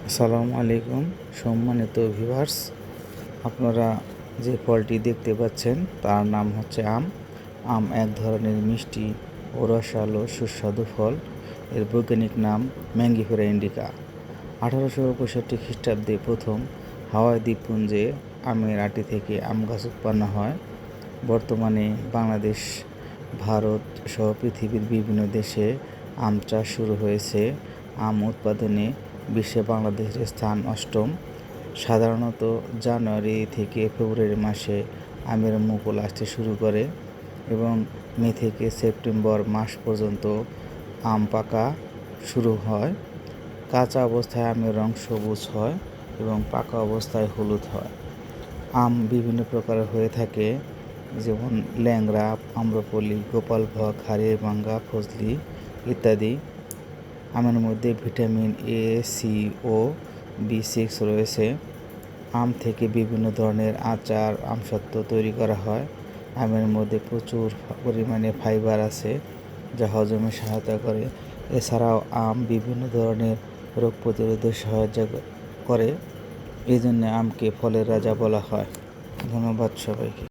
আসসালামু আলাইকুম সম্মানিত ভিউয়ার্স, আপনারা যে ফলটি দেখতে পাচ্ছেন তার নাম হচ্ছে আম। আম এক ধরনের মিষ্টি ও রসালো সুস্বাদু ফল। এর বৈজ্ঞানিক নাম ম্যাঙ্গিফেরা ইন্ডিকা। 1865 খ্রিস্টাব্দে প্রথম হাওয়াই দ্বীপপুঞ্জে আমের আটি থেকে আম গাছ উৎপন্ন হয়। বর্তমানে বাংলাদেশ, ভারত সহ পৃথিবীর বিভিন্ন দেশে আম চাষ শুরু হয়েছে। আম উৎপাদনে বিশ্বে বাংলাদেশের স্থান অষ্টম। সাধারণত জানুয়ারি থেকে ফেব্রুয়ারি মাসে আমের মুকুল আসতে শুরু করে এবং মে থেকে সেপ্টেম্বর মাস পর্যন্ত আম পাকা শুরু হয়। কাঁচা অবস্থায় আমের রং সবুজ হয় এবং পাকা অবস্থায় হলুদ হয়। আম বিভিন্ন প্রকারের হয়ে থাকে, যেমন ল্যাংড়া, আম্রপলি, গোপালভোগ, হাড়িভাঙ্গা, ফজলি ইত্যাদি। আমের মধ্যে ভিটামিন এ, সি ও বি6 রয়েছে। আম থেকে বিভিন্ন ধরনের আচার, আমসত্ত্ব তৈরি করা হয়। আমের মধ্যে প্রচুর পরিমাণে ফাইবার আছে, যা হজমে সহায়তা করে। এছাড়াও আম বিভিন্ন ধরনের রোগ প্রতিরোধে সহায়তা করে। এই জন্য আমকে ফলের রাজা বলা হয়। ধন্যবাদ সবাইকে।